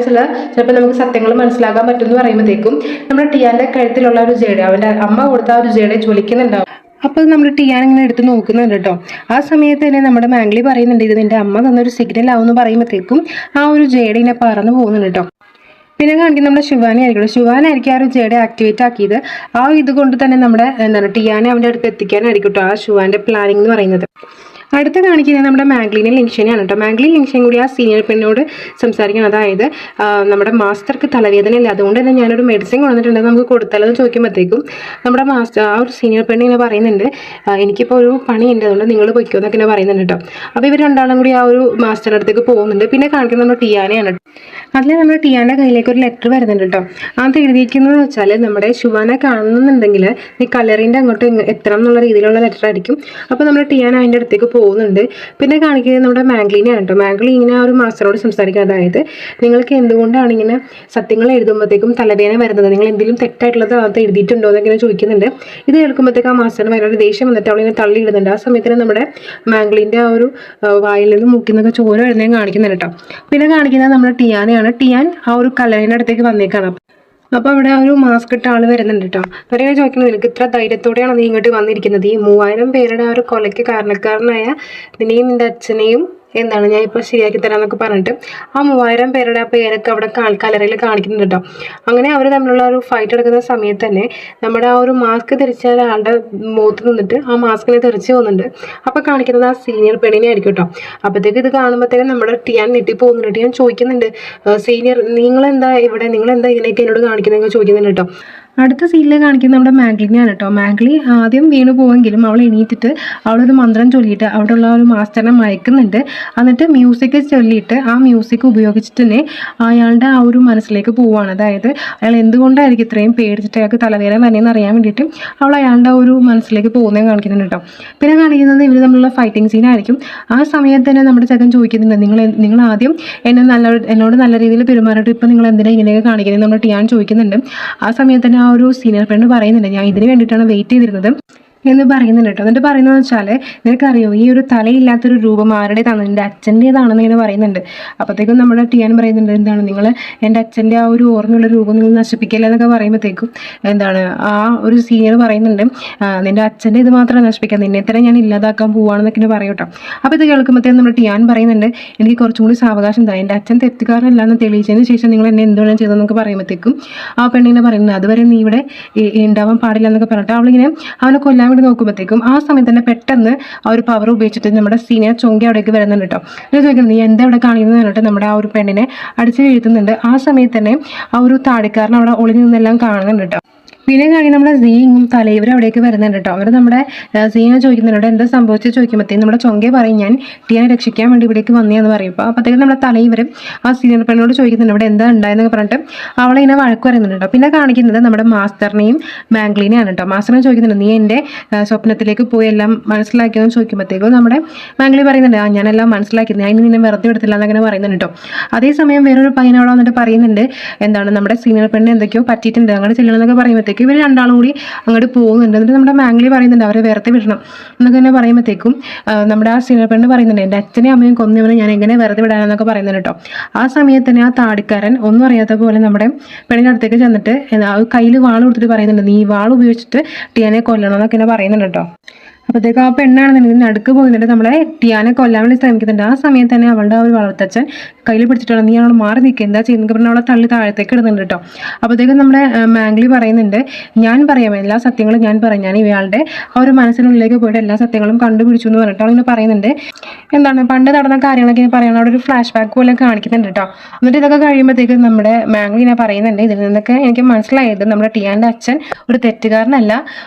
ചിലപ്പോൾ നമുക്ക് സത്യങ്ങൾ മനസ്സിലാക്കാൻ പറ്റും എന്ന് പറയുമ്പോഴത്തേക്കും നമ്മുടെ ടിയാന്റെ കഴുത്തിലുള്ള ഒരു ജേഡ അവന്റെ അമ്മ കൊടുത്ത ആ ഒരു ജേഡ ജ്വലിക്കുന്നുണ്ടാവും. അപ്പോൾ നമ്മൾ ടിയാൻ ഇങ്ങനെ എടുത്ത് നോക്കുന്നുണ്ട് കേട്ടോ. ആ സമയത്ത് തന്നെ നമ്മുടെ മാംഗ്ലി പറയുന്നുണ്ട് ഇത് നിന്റെ അമ്മ തന്നൊരു സിഗ്നൽ ആവുമെന്ന് പറയുമ്പോഴത്തേക്കും ആ ഒരു ജേഡിനെ പറന്ന് പോകുന്നുണ്ട് കേട്ടോ. പിന്നെ കാണിക്കുന്നത് നമ്മുടെ ശിവാനായിരിക്കും ആ ഒരു ജേഡെ ആക്ടിവേറ്റ് ആക്കിയത്. ആ ഇത് കൊണ്ട് തന്നെ നമ്മുടെ ടിയാനെ അവൻ്റെ അടുത്ത് എത്തിക്കാനായിരിക്കും കേട്ടോ ആ ശിവാന്റെ പ്ലാനിങ് എന്ന് പറയുന്നത്. അടുത്ത കാണിക്കുന്നത് നമ്മുടെ മാംഗ്ലിനെ ലിൻഷനെയാണ് കേട്ടോ. മാംഗ്ലി ലിൻഷൻ കൂടി ആ സീനിയർ പെണ്ണോട് സംസാരിക്കണം, അതായത് നമ്മുടെ മാസ്റ്റർക്ക് തലവേദനയില്ല, അതുകൊണ്ട് തന്നെ ഞാനൊരു മെഡിസിൻ കൊണ്ടുവന്നിട്ടുണ്ട് നമുക്ക് കൊടുത്താലെന്ന് ചോദിക്കുമ്പോഴത്തേക്കും നമ്മുടെ മാസ്റ്റർ ആ ഒരു സീനിയർ പെണ്ണ് ഇങ്ങനെ പറയുന്നുണ്ട് എനിക്കിപ്പോൾ ഒരു പണിയുണ്ട് അതുകൊണ്ട് നിങ്ങൾ പൊയ്ക്കോ എന്നൊക്കെ ഇങ്ങനെ പറയുന്നുണ്ട് കേട്ടോ. അപ്പോൾ ഇവർ രണ്ടാളും കൂടി ആ ഒരു മാസ്റ്ററുടെ അടുത്തേക്ക് പോകുന്നുണ്ട്. പിന്നെ കാണിക്കുന്നത് നമ്മുടെ ടിയാനെയാണ്. അതിൽ നമ്മുടെ ടിയാൻ്റെ കയ്യിലേക്ക് ഒരു ലെറ്റർ വരുന്നുണ്ട് കേട്ടോ. അത് എഴുതിയിരിക്കുന്നത് വെച്ചാൽ നമ്മുടെ ശുവാനെ കാണുന്നുണ്ടെങ്കിൽ ഈ കലറിൻ്റെ അങ്ങോട്ട് എത്തണം എന്നുള്ള രീതിയിലുള്ള ലെറ്റർ ആയിരിക്കും. അപ്പോൾ നമ്മുടെ ടിയാന അതിൻ്റെ അടുത്തേക്ക് പോകുന്നുണ്ട്. പിന്നെ കാണിക്കുന്നത് നമ്മുടെ മാംഗ്ലിനെയാണ് കേട്ടോ. മാംഗ്ലി ഇങ്ങനെ ആ ഒരു മാസ്റ്ററോട് സംസാരിക്കുക, അതായത് നിങ്ങൾക്ക് എന്തുകൊണ്ടാണ് ഇങ്ങനെ സത്യങ്ങൾ എഴുതുമ്പോഴത്തേക്കും തലവേദന വരുന്നത്, നിങ്ങൾ എന്തെങ്കിലും തെറ്റായിട്ടുള്ളത് അത് എഴുതിയിട്ടുണ്ടോ എന്നൊക്കെ ചോദിക്കുന്നുണ്ട്. ഇത് കേൾക്കുമ്പോഴത്തേക്ക് ആ മാസ്റ്ററിന് ഭയങ്കര ദേഷ്യം വന്നിട്ട് അവളിങ്ങനെ തള്ളി ഇടുന്നുണ്ട്. ആ സമയത്തിന് നമ്മുടെ മാംഗ്ലിൻ്റെ ആ ഒരു വായിൽ നിന്ന് മൂക്കിന്നൊക്കെ ചോര എഴുന്നേം കാണിക്കുന്നുണ്ട് കേട്ടോ. പിന്നെ കാണിക്കുന്നത് നമ്മുടെ ടിയാനെയാണ്. ടിയാൻ ആ ഒരു കലറിൻ്റെ അടുത്തേക്ക് വന്നേക്കാണ്. അപ്പോൾ അവിടെ ഒരു മാസ്ക് ഇട്ട ആൾ വരുന്നുണ്ട് കേട്ടോ. അവരെ ചോദിക്കുന്നത് നിനക്ക് ഇത്ര ധൈര്യത്തോടെയാണ് നീ ഇങ്ങോട്ട് വന്നിരിക്കുന്നത്, ഈ 3000 പേരുടെ ആ ഒരു കൊലയ്ക്ക് കാരണക്കാരനായ നിന്നെയും നിൻ്റെ അച്ഛനെയും ഞാൻ ഇപ്പോൾ ശരിയാക്കി തരാമെന്നൊക്കെ പറഞ്ഞിട്ട് ആ 3000 പേരുടെ ആ പേരൊക്കെ അവിടെ കലറയിൽ കാണിക്കുന്നുണ്ട് കേട്ടോ. അങ്ങനെ അവർ തമ്മിലുള്ള ഒരു ഫൈറ്റ് എടുക്കുന്ന സമയത്ത് തന്നെ നമ്മുടെ ആ ഒരു മാസ്ക് ധരിച്ച ആളുടെ മുഖത്ത് നിന്നിട്ട് ആ മാസ്കിനെ തെറിച്ച് പോകുന്നുണ്ട്. അപ്പോൾ കാണിക്കുന്നത് ആ സീനിയർ പെണ്ണിനെ ആയിരിക്കും കേട്ടോ. അപ്പോഴത്തേക്ക് ഇത് കാണുമ്പോഴത്തേക്കും നമ്മുടെ ടിയാൻ പോകുന്നുണ്ട്. ടിയാൻ ചോദിക്കുന്നുണ്ട് സീനിയർ നിങ്ങളെന്താ ഇങ്ങനെയൊക്കെ എന്നോട് കാണിക്കുന്നതൊക്കെ ചോദിക്കുന്നുണ്ട് കേട്ടോ. അടുത്ത സീനിൽ കാണിക്കുന്നത് നമ്മുടെ മാഗ്ലിനെയാണ് കേട്ടോ. മാഗ്ലി ആദ്യം വീണു പോവെങ്കിലും അവൾ എണീറ്റിട്ട് അവളൊരു മന്ത്രം ചൊല്ലിയിട്ട് അവിടെയുള്ള ഒരു മാസ്റ്ററിനെ മയക്കുന്നുണ്ട്. എന്നിട്ട് മ്യൂസിക് ചൊല്ലിയിട്ട് ആ മ്യൂസിക് ഉപയോഗിച്ചിട്ട് തന്നെ അയാളുടെ ആ ഒരു മനസ്സിലേക്ക് പോവുകയാണ്. അതായത് അയാൾ എന്തുകൊണ്ടായിരിക്കും ഇത്രയും പേടിച്ചിട്ട് അയാൾക്ക് തലവേദന വന്നതെന്ന് അറിയാൻ വേണ്ടിയിട്ട് അവൾ അയാളുടെ ഒരു മനസ്സിലേക്ക് പോകുന്നതെന്ന് കാണിക്കുന്നുണ്ട് കേട്ടോ. പിന്നെ കാണിക്കുന്നത് ഇവർ തമ്മിലുള്ള ഫൈറ്റിംഗ് സീനായിരിക്കും. ആ സമയത്ത് തന്നെ നമ്മുടെ ചെക്കൻ ചോദിക്കുന്നുണ്ട്, നിങ്ങൾ ആദ്യം എന്നോട് നല്ല രീതിയിൽ പെരുമാറിയിട്ട് ഇപ്പം നിങ്ങൾ എന്തിനാ ഇങ്ങനെയൊക്കെ കാണിക്കുന്നത് നമ്മൾ ടിയാൻ ചോദിക്കുന്നുണ്ട്. ആ സമയത്ത് തന്നെ ആ ഒരു സീനിയർ ഫ്രണ്ട് പറയുന്നുണ്ട്, ഞാൻ ഇതിന് വേണ്ടിയിട്ടാണ് വെയിറ്റ് ചെയ്തിരുന്നത് എന്ന് പറയുന്നുണ്ട് കേട്ടോ. എന്നിട്ട് പറയുന്നതെന്ന് വെച്ചാൽ, നിനക്കറിയോ ഈ ഒരു തലയില്ലാത്തൊരു രൂപം ആരുടേതാണ്? എൻ്റെ അച്ഛൻ്റേതാണെന്ന് ഇങ്ങനെ പറയുന്നുണ്ട്. അപ്പോഴത്തേക്കും നമ്മുടെ ടിയാൻ പറയുന്നുണ്ട്, എന്താണ് നിങ്ങൾ എൻ്റെ അച്ഛൻ്റെ ആ ഒരു ഓർമ്മയുള്ള രൂപം നിങ്ങൾ നശിപ്പിക്കില്ല എന്നൊക്കെ പറയുമ്പോഴത്തേക്കും എന്താണ് ആ ഒരു സീനിയർ പറയുന്നുണ്ട്, നിൻ്റെ അച്ഛൻ്റെ ഇത് മാത്രം നശിപ്പിക്കാം, നിന്നെ തന്നെ ഞാൻ ഇല്ലാതാക്കാൻ പോവുകയാണെന്നൊക്കെ പറയും കേട്ടോ. അപ്പോൾ ഇത് കേൾക്കുമ്പോഴത്തേക്കും നമ്മുടെ ടിയാൻ പറയുന്നുണ്ട്, എനിക്ക് കുറച്ചും കൂടി സാവകാശം എന്താ, എൻ്റെ അച്ഛൻ തെറ്റുകാരനല്ല എന്ന് തെളിയിച്ചതിന് ശേഷം നിങ്ങൾ എന്നെ എന്തുവേണം ചെയ്തതെന്നൊക്കെ പറയുമ്പോഴത്തേക്കും ആ പെണ്ണിങ്ങനെ പറയുന്നത്, അതുവരെ നീ ഇവിടെ ഉണ്ടാവാൻ പാടില്ല എന്നൊക്കെ പറഞ്ഞിട്ട് അവളിങ്ങനെ അവനെ കൊല്ലാൻ നോക്കുമ്പോഴത്തേക്കും ആ സമയത്ത് തന്നെ പെട്ടെന്ന് ആ ഒരു പവർ ഉപയോഗിച്ചിട്ട് നമ്മുടെ സീനിയർ ചൊങ്കി അവിടേക്ക് വരുന്നുണ്ട് കേട്ടോ. ഞാൻ ചോദിക്കുന്നത്, നീ എന്താ ഇവിടെ കാണിക്കുന്നത് പറഞ്ഞിട്ട് നമ്മുടെ ആ ഒരു പെണ്ണിനെ അടിച്ച് വീഴ്ത്തുന്നുണ്ട്. ആ സമയത്ത് തന്നെ ആ ഒരു താടിക്കാരൻ അവിടെ ഒളിഞ്ഞു നിന്നെല്ലാം കാണുന്നുണ്ട് കേട്ടോ. പിന്നെ കഴിഞ്ഞ് നമ്മുടെ സീങ്ങും തലൈവരും അവിടേക്ക് വരുന്നുണ്ട് കേട്ടോ. അവർ നമ്മുടെ സീനെ ചോദിക്കുന്നുണ്ട്, എന്താ സംഭവിച്ചു ചോദിക്കുമ്പോഴത്തേക്കും നമ്മുടെ ചൊങ്കെ പറയും, ഞാൻ ടിയാനെ രക്ഷിക്കാൻ വേണ്ടി ഇവിടേക്ക് വന്നതെന്ന് പറയും. അപ്പോൾ അപ്പോഴത്തേക്കും നമ്മുടെ തലൈവരും ആ സീനിയർ പെണ്ണോട് ചോദിക്കുന്നുണ്ട്, ഇവിടെ എന്താ ഉണ്ടായെന്നൊക്കെ പറഞ്ഞിട്ട് അവളെ ഇങ്ങനെ വഴക്ക് പറയുന്നുണ്ട് കേട്ടോ. പിന്നെ കാണിക്കുന്നത് നമ്മുടെ മാസ്റ്ററിനെയും മാംഗ്ലിനെയാണ് കേട്ടോ. മാസ്റ്ററിനെ ചോദിക്കുന്നുണ്ട്, നീ എൻ്റെ സ്വപ്നത്തിലേക്ക് പോയി എല്ലാം മനസ്സിലാക്കിയെന്ന് ചോദിക്കുമ്പോഴത്തേക്കും നമ്മുടെ മാംഗ്ലി പറയുന്നുണ്ട്, ഞാനെല്ലാം മനസ്സിലാക്കിയത്, ഞാൻ നിന്നെ വെറുതെ എടുത്തില്ല എന്നങ്ങനെ പറയുന്നുണ്ട് കേട്ടോ. അതേസമയം വേറൊരു പയ്യൻ അവിടെ വന്നിട്ട് പറയുന്നുണ്ട്, എന്താണ് നമ്മുടെ സീനിയർ പെണ്ണ് എന്തൊക്കെയോ പറ്റിയിട്ടുണ്ട്, അങ്ങോട്ട് ചെല്ലണം എന്നൊക്കെ പറയുമ്പോഴത്തേക്കും ഇവർ രണ്ടാളും കൂടി അങ്ങോട്ട് പോകുന്നുണ്ട്. എന്നിട്ട് നമ്മുടെ മാംഗ്ലി പറയുന്നുണ്ട്, അവരെ വെറുതെ വിടണം എന്നൊക്കെ തന്നെ പറയുമ്പോഴത്തേക്കും നമ്മുടെ ആ സീനിയർ പെണ്ണ് പറയുന്നുണ്ട്, എൻ്റെ അച്ഛനെയും അമ്മയും കൊന്നവനെ ഞാൻ എങ്ങനെ വെറുതെ വിടാനെന്നൊക്കെ പറയുന്നുണ്ട് കേട്ടോ. ആ സമയത്ത് തന്നെ ആ താടിക്കാരൻ ഒന്നും അറിയാത്ത പോലെ നമ്മുടെ പെണ്ണിൻ്റെ അടുത്തേക്ക് ചെന്നിട്ട് കയ്യിൽ വാൾ കൊടുത്തിട്ട് പറയുന്നുണ്ട്, നീ വാൾ ഉപയോഗിച്ചിട്ട് ടിയാനെ കൊല്ലണം എന്നൊക്കെ തന്നെ പറയുന്നുണ്ട് കേട്ടോ. അപ്പോഴത്തേക്കും ആ പെണ്ണാണെന്നുണ്ടെങ്കിൽ നടുക്ക് പോകുന്നുണ്ട്, നമ്മളെ ടിയാനെ കൊല്ലാൻ വേണ്ടി ശ്രമിക്കുന്നുണ്ട്. ആ സമയത്ത് തന്നെ അവളുടെ ഒരു വളർത്തച്ഛൻ കയ്യിൽ പിടിച്ചിട്ടാണ്, നീ അവൾ മാറി നിൽക്കുക, എന്താ ചെയ്യുന്നത് പറഞ്ഞാൽ അവളെ തള്ളി താഴത്തേക്ക് ഇടുന്നുണ്ട് കേട്ടോ. അപ്പോഴത്തേക്കും നമ്മുടെ മാംഗ്ലി പറയുന്നുണ്ട്, ഞാൻ പറയാം എല്ലാ സത്യങ്ങളും ഞാൻ പറയാം, ഞാൻ ഇയാളുടെ ആ ഒരു മനസ്സിനുള്ളിലേക്ക് പോയിട്ട് എല്ലാ സത്യങ്ങളും കണ്ടുപിടിച്ചു എന്ന് പറഞ്ഞിട്ട് അവളിങ്ങനെ പറയുന്നുണ്ട്. എന്താണ് പണ്ട് നടന്ന കാര്യങ്ങളൊക്കെ പറയാൻ അവിടെ ഒരു ഫ്ലാഷ് ബാക്ക് പോലെ കാണിക്കുന്നുണ്ട് കേട്ടോ. എന്നിട്ട് ഇതൊക്കെ കഴിയുമ്പോഴത്തേക്കും നമ്മുടെ മാംഗ്ലി ഇങ്ങനെ പറയുന്നുണ്ട്, ഇതിൽ നിന്നൊക്കെ എനിക്ക് മനസ്സിലായത് നമ്മുടെ ടിയാൻ്റെ അച്ഛൻ ഒരു തെറ്റുകാരനല്ല,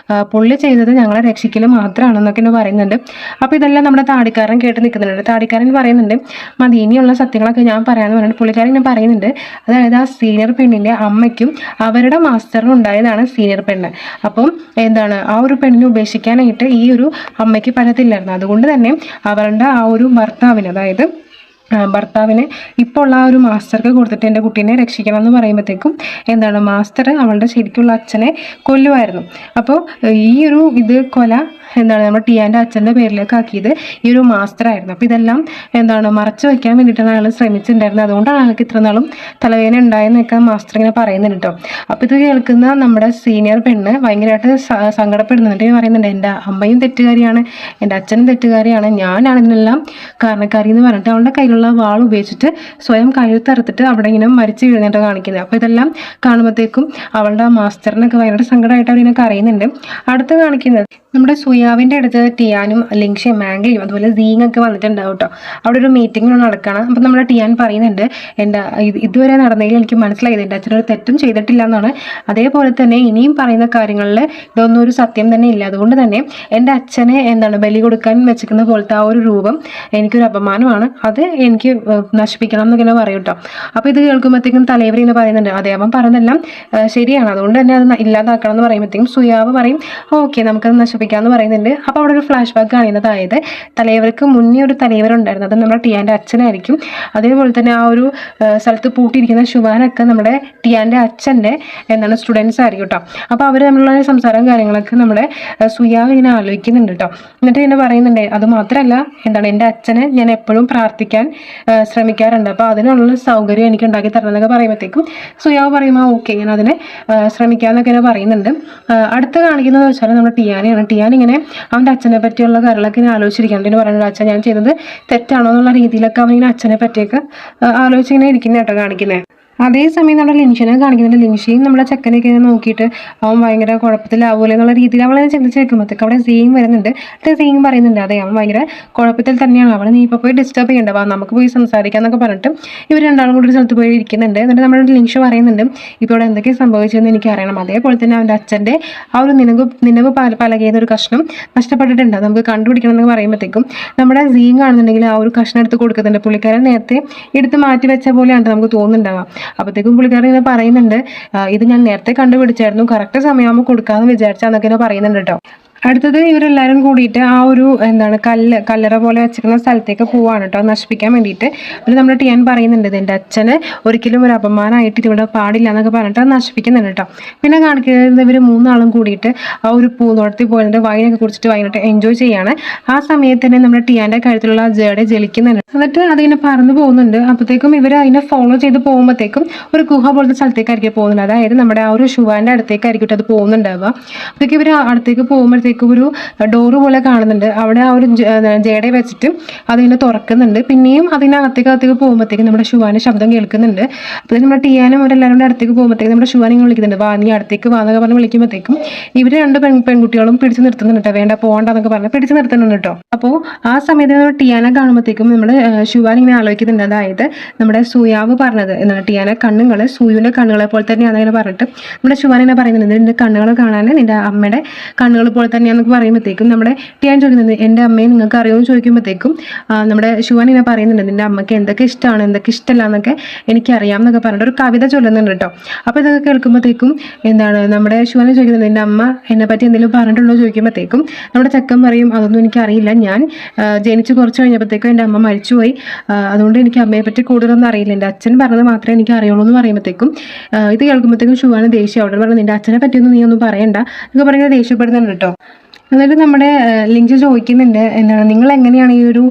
പുള്ളി ചെയ്തത് ഞങ്ങളെ രക്ഷിക്കൽ മാത്രമാണെന്നൊക്കെ പറയുന്നുണ്ട്. അപ്പോൾ ഇതെല്ലാം നമ്മുടെ താടിക്കാരൻ കേട്ട് നിൽക്കുന്നുണ്ട്. താടിക്കാരൻ പറയുന്നുണ്ട്, മതി ഇനിയുള്ള സത്യങ്ങളൊക്കെ ഞാൻ പറയാമെന്ന് പറഞ്ഞിട്ട് പുള്ളിക്കാരൻ ഇങ്ങനെ പറയുന്നുണ്ട്, അതായത് ആ സീനിയർ പെണ്ണിൻ്റെ അമ്മയ്ക്കും അവരുടെ മാസ്റ്ററിനും ഉണ്ടായതാണ് സീനിയർ പെണ്ണ്. അപ്പം എന്താണ് ആ ഒരു പെണ്ണിനെ ഉപേക്ഷിക്കാനായിട്ട് ഈ ഒരു അമ്മയ്ക്ക് പറ്റത്തില്ലായിരുന്നു. അതുകൊണ്ട് തന്നെ അവരുടെ ആ ഒരു ഭർത്താവിന് ഇപ്പോൾ ഉള്ള ആ ഒരു മാസ്റ്റർക്ക് കൊടുത്തിട്ട് എൻ്റെ കുട്ടീനെ രക്ഷിക്കണം എന്ന് പറയുമ്പോഴത്തേക്കും എന്താണ് മാസ്റ്റർ അവളുടെ ശരിക്കുള്ള അച്ഛനെ കൊല്ലുമായിരുന്നു. അപ്പോൾ ഈ ഒരു കൊല എന്താണ് നമ്മുടെ ടിയാൻ്റെ അച്ഛൻ്റെ പേരിലേക്ക് ആക്കിയത് ഈ ഒരു മാസ്റ്ററായിരുന്നു. അപ്പോൾ ഇതെല്ലാം എന്താണ് മറച്ചു വയ്ക്കാൻ വേണ്ടിയിട്ടാണ് അയാൾ ശ്രമിച്ചിട്ടുണ്ടായിരുന്നത്. അതുകൊണ്ടാണ് അയാൾക്ക് ഇത്ര നാളും തലവേദന ഉണ്ടായെന്നൊക്കെ മാസ്റ്റർ ഇങ്ങനെ പറയുന്നുണ്ട് കേട്ടോ. അപ്പോൾ ഇത് കേൾക്കുന്ന നമ്മുടെ സീനിയർ പെണ്ണ് ഭയങ്കരമായിട്ട് സങ്കടപ്പെടുന്നുണ്ട്. പറയുന്നുണ്ട്, എൻ്റെ അമ്മയും തെറ്റുകാരിയാണ്, എൻ്റെ അച്ഛനും തെറ്റുകാരിയാണ്, ഞാനാണ് ഇതിനെല്ലാം കാരണക്കാരി എന്ന് പറഞ്ഞിട്ട് അവളുടെ കയ്യിലുള്ള വാൾ ഉപയോഗിച്ചിട്ട് സ്വയം കഴുത്തറുത്തിട്ട് അവിടെ ഇങ്ങനെ മരിച്ചു വീഴുന്നിട്ട് കാണിക്കുന്നത്. അപ്പോൾ ഇതെല്ലാം കാണുമ്പോഴത്തേക്കും അവളുടെ മാസ്റ്ററിനൊക്കെ ഭയങ്കര സങ്കടമായിട്ട് അവരിനൊക്കെ അറിയുന്നുണ്ട്. അടുത്ത് കാണിക്കുന്നത് നമ്മുടെ സുയാവിൻ്റെ അടുത്ത് ടിയാനും ലിങ്ഷയും മാംഗ്ലിയും അതുപോലെ സീങ്ങൊക്കെ വന്നിട്ടുണ്ടാവും കേട്ടോ. അവിടെ ഒരു മീറ്റിംഗ് നടക്കണം. അപ്പം നമ്മുടെ ടിയാൻ പറയുന്നുണ്ട്, എൻ്റെ ഇതുവരെ നടന്നതിൽ എനിക്ക് മനസ്സിലായത് എൻ്റെ അച്ഛനൊരു തെറ്റും ചെയ്തിട്ടില്ല എന്നാണ്. അതേപോലെ തന്നെ ഇനിയും പറയുന്ന കാര്യങ്ങളിൽ ഇതൊന്നും ഒരു സത്യം തന്നെ ഇല്ല. അതുകൊണ്ട് തന്നെ എൻ്റെ അച്ഛനെ ബലി കൊടുക്കാൻ വെച്ചിരിക്കുന്ന പോലത്തെ ആ ഒരു രൂപം എനിക്കൊരു അപമാനമാണ്, അത് എനിക്ക് നശിപ്പിക്കണം എന്നൊക്കെ പറയും കേട്ടോ. അപ്പോൾ ഇത് കേൾക്കുമ്പോഴത്തേക്കും തലൈവർ ഇങ്ങനെ പറയുന്നുണ്ട്, അതെ അവൻ പറഞ്ഞതെല്ലാം ശരിയാണ്, അതുകൊണ്ട് തന്നെ അത് ഇല്ലാതാക്കണം എന്ന് പറയുമ്പോഴത്തേക്കും സുയാവ് പറയും, ഓക്കെ നമുക്കത് നശിപ്പിക്കാമെന്ന് പറയുന്നുണ്ട്. അപ്പോൾ അവിടെ ഒരു ഫ്ലാഷ് ബാക്ക് കാണുന്നത്, അതായത് തലൈവർക്ക് മുന്നേ ഒരു തലൈവർ ഉണ്ടായിരുന്നു, അത് നമ്മുടെ ടിയാൻ്റെ അച്ഛനായിരിക്കും. അതേപോലെ തന്നെ ആ ഒരു സ്ഥലത്ത് പൂട്ടിയിരിക്കുന്ന ശുഭാനൊക്കെ നമ്മുടെ ടിയാൻ്റെ അച്ഛൻ്റെ സ്റ്റുഡൻസ് ആയിരിക്കും കേട്ടോ. അപ്പോൾ അവർ തമ്മിലുള്ള സംസാരം കാര്യങ്ങളൊക്കെ നമ്മുടെ സുയാവ് ഇങ്ങനെ ആലോചിക്കുന്നുണ്ട് കേട്ടോ. എന്നിട്ട് ഇങ്ങനെ പറയുന്നുണ്ട്, അത് മാത്രമല്ല എൻ്റെ അച്ഛനെ ഞാൻ എപ്പോഴും പ്രാർത്ഥിക്കാൻ ശ്രമിക്കാറുണ്ട്, അപ്പോൾ അതിനുള്ള സൗകര്യം എനിക്ക് ഉണ്ടാക്കി തരണം എന്നൊക്കെ പറയുമ്പോഴത്തേക്കും സുയാവ് പറയുമ്പോൾ ഓക്കെ ഞാൻ അതിനെ ശ്രമിക്കാമെന്നൊക്കെ ഇങ്ങനെ പറയുന്നുണ്ട്. അടുത്ത് കാണിക്കുന്നത് വെച്ചാൽ നമ്മുടെ ടിയാനെയാണ്. ടിയാൻ ഇങ്ങനെ അവൻ്റെ അച്ഛനെ പറ്റിയുള്ള കാര്യങ്ങളൊക്കെ ഇങ്ങനെ ആലോചിച്ചിരിക്കുകയാണ്. പിന്നെ പറയുന്നത്, അച്ഛൻ ഞാൻ ചെയ്തത് തെറ്റാണോ എന്നുള്ള രീതിയിലൊക്കെ അവനിങ്ങനെ അച്ഛനെ പറ്റിയൊക്കെ ആലോചിച്ചിങ്ങനെ ഇരിക്കുന്ന കേട്ടോ കാണിക്കുന്നത്. അതേസമയം നമ്മുടെ ലിൻഷനെ കാണിക്കുന്നുണ്ട്. ലിൻഷയും നമ്മളെ ചെക്കനൊക്കെ ഇങ്ങനെ നോക്കിയിട്ട് അവൻ ഭയങ്കര കുഴപ്പത്തിലാവൂലെ എന്നുള്ള രീതിയിൽ അവളെ ചിന്തിച്ച് വെക്കുമ്പോഴത്തേക്ക് അവിടെ സീയും വരുന്നുണ്ട്. സീയും പറയുന്നുണ്ട് അതെ അവൻ ഭയങ്കര കുഴപ്പത്തിൽ തന്നെയാണ്, അവളെ നീ ഇപ്പോൾ പോയി ഡിസ്റ്റർബ് ചെയ്യേണ്ട, വാ നമുക്ക് പോയി സംസാരിക്കാം എന്നൊക്കെ പറഞ്ഞിട്ട് ഇവർ രണ്ടാളും കൂടി ഒരു സ്ഥലത്ത് പോയി ഇരിക്കുന്നുണ്ട്. എന്നിട്ട് നമ്മുടെ ലിൻഷ പറയുന്നുണ്ട് ഇപ്പോൾ ഇവിടെ എന്തൊക്കെ സംഭവിച്ചതെന്ന് എനിക്ക് അറിയണം. അതേപോലെ തന്നെ അവൻ്റെ അച്ഛൻ്റെ ആ ഒരു നിലവ് പലകയിൽ ഒരു കഷ്ണം നഷ്ടപ്പെട്ടിട്ടുണ്ട്, നമുക്ക് കണ്ടുപിടിക്കണം എന്ന് പറയുമ്പോഴത്തേക്കും നമ്മുടെ സീയും കാണുന്നുണ്ടെങ്കിൽ ആ ഒരു കഷ്ണം എടുത്ത് കൊടുക്കുന്നുണ്ട്. പുള്ളിക്കാരൻ നേരത്തെ എടുത്ത് മാറ്റി വെച്ച പോലെയാണ് നമുക്ക് തോന്നുന്നുണ്ടാവുക. അപ്പോഴത്തേക്കും പുള്ളിക്കാരൻ ഇങ്ങനെ പറയുന്നുണ്ട് ഇത് ഞാൻ നേരത്തെ കണ്ടുപിടിച്ചായിരുന്നു, കറക്റ്റ് സമയമാകുമ്പോൾ കൊടുക്കാമെന്ന് വിചാരിച്ചാന്നൊക്കെ പറയുന്നുണ്ട് കേട്ടോ. അടുത്തത് ഇവരെല്ലാവരും കൂടിയിട്ട് ആ ഒരു കല്ലറ പോലെ വെച്ചിരിക്കുന്ന സ്ഥലത്തേക്ക് പോവാണ് കേട്ടോ, നശിപ്പിക്കാൻ വേണ്ടിയിട്ട്. എന്നിട്ട് നമ്മുടെ ടിയാൻ പറയുന്നുണ്ട് എൻ്റെ അച്ഛന് ഒരിക്കലും ഒരു അപമാനമായിട്ട് ഇവിടെ പാടില്ല എന്നൊക്കെ പറഞ്ഞിട്ട് അത് നശിപ്പിക്കുന്നുണ്ട് കേട്ടോ. പിന്നെ കാണിക്കുന്നത് ഇവർ മൂന്നാളും കൂടിയിട്ട് ആ ഒരു പൂന്തോട്ടത്തിൽ പോയിട്ട് വൈനൊക്കെ കുടിച്ചിട്ട് വൈകിട്ട് എൻജോയ് ചെയ്യാണ്. ആ സമയത്ത് തന്നെ നമ്മുടെ ടിയാൻ്റെ കഴുത്തിലുള്ള ജേടെ ജലിക്കുന്നുണ്ട്. എന്നിട്ട് അതിങ്ങനെ പറന്നു പോകുന്നുണ്ട്. അപ്പോഴത്തേക്കും ഇവർ അതിനെ ഫോളോ ചെയ്ത് പോകുമ്പോഴത്തേക്കും ഒരു ഗുഹ പോലത്തെ സ്ഥലത്തേക്കായിരിക്കും പോകുന്നത്. അതായത് നമ്മുടെ ആ ഒരു ശുവാൻ്റെ അടുത്തേക്കായിരിക്കും അത് പോകുന്നുണ്ടാവുക. അപ്പോഴത്തേക്കും ഇവർ അടുത്തേക്ക് പോകുമ്പോഴത്തേക്കും ഒരു ഡോറ് പോലെ കാണുന്നുണ്ട്. അവിടെ ആ ഒരു ജേടെ വെച്ചിട്ട് അതിങ്ങനെ തുറക്കുന്നുണ്ട്. പിന്നെയും അതിനകത്തേക്ക് പോകുമ്പോഴത്തേക്കും നമ്മുടെ ശുവാൻ്റെ ശബ്ദം കേൾക്കുന്നുണ്ട്. അപ്പോൾ നമ്മുടെ ടിയാനും അവരെല്ലാവരും കൂടെ അടുത്തേക്ക് പോകുമ്പോഴത്തേക്കും നമ്മുടെ ശുവാൻ ഇങ്ങനെ വിളിക്കുന്നുണ്ട്, വാ നീ അടുത്തേക്ക് വാ എന്നൊക്കെ പറഞ്ഞ് വിളിക്കുമ്പോഴത്തേക്കും ഇവർ രണ്ട് പെൺകുട്ടികളും പിടിച്ച് നിർത്തുന്നുണ്ട് കേട്ടോ. വേണ്ട പോകണ്ടെന്നൊക്കെ പറഞ്ഞ് പിടിച്ച് നിർത്തുന്നുണ്ട് കേട്ടോ. അപ്പോൾ ആ സമയത്ത് നമ്മൾ ടിയാനെ കാണുമ്പോഴത്തേക്കും നമ്മൾ ശുവാൻ ഇങ്ങനെ ആലോചിക്കുന്നുണ്ട്, അതായത് നമ്മുടെ സൂയാവ് പറഞ്ഞത് എന്താണ് ടിയാനെ കണ്ണുകൾ സൂയുവിൻ്റെ കണ്ണുകളെ പോലെ തന്നെയാണ് അങ്ങനെ പറഞ്ഞിട്ട് നമ്മുടെ ശുവാൻ ഇങ്ങനെ പറയുന്നുണ്ട്, നിന്റെ കണ്ണുകൾ കാണാൻ നിന്റെ അമ്മയുടെ കണ്ണുകൾ പോലെ തന്നെയാണെന്നൊക്കെ പറയുമ്പോഴത്തേക്കും നമ്മുടെ ടിയാൻ ചോദിക്കുന്നത് എൻ്റെ അമ്മയെ നിങ്ങൾക്ക് അറിയുമെന്ന് ചോദിക്കുമ്പോഴത്തേക്കും നമ്മുടെ ശുവാൻ ഇങ്ങനെ പറയുന്നുണ്ട്, നിന്റെ അമ്മയ്ക്ക് എന്തൊക്കെ ഇഷ്ടമാണ് എന്തൊക്കെ ഇഷ്ടമല്ല എന്നൊക്കെ എനിക്കറിയാം എന്നൊക്കെ പറഞ്ഞിട്ട് ഒരു കവിത ചൊല്ലുന്നുണ്ട് കേട്ടോ. അപ്പോൾ ഇതൊക്കെ കേൾക്കുമ്പോഴത്തേക്കും എന്താണ് നമ്മുടെ ശുവാനെ ചോദിക്കുന്നത്, നിന്റെ അമ്മ എന്നെ പറ്റി എന്തെങ്കിലും പറഞ്ഞിട്ടുണ്ടോ ചോദിക്കുമ്പോഴത്തേക്കും നമ്മുടെ ചെക്കൻ പറയും അതൊന്നും എനിക്കറിയില്ല, ഞാൻ ജനിച്ച് കുറച്ച് കഴിഞ്ഞപ്പോഴത്തേക്കും എൻ്റെ അമ്മ മരിച്ചുപോയി, അതുകൊണ്ട് എനിക്ക് അമ്മയെ പറ്റി കൂടുതലൊന്നും അറിയില്ല, എൻ്റെ അച്ഛൻ പറഞ്ഞത് മാത്രമേ എനിക്ക് അറിയുള്ളൂ എന്ന് പറയുമ്പോഴത്തേക്കും ഇത് കേൾക്കുമ്പോഴത്തേക്കും ശുവാന് ദേഷ്യം അവിടെ പറഞ്ഞു, നിൻ്റെ അച്ഛനെ പറ്റിയൊന്നും നീ ഒന്നും പറയണ്ട എന്നൊക്കെ പറഞ്ഞാൽ ദേഷ്യപ്പെടുന്നുണ്ട് കേട്ടോ. എന്നിട്ട് നമ്മുടെ ലിഞ്ച് ചോദിക്കുന്നുണ്ട് എന്താണ് നിങ്ങൾ എങ്ങനെയാണ് ഈ ഒരു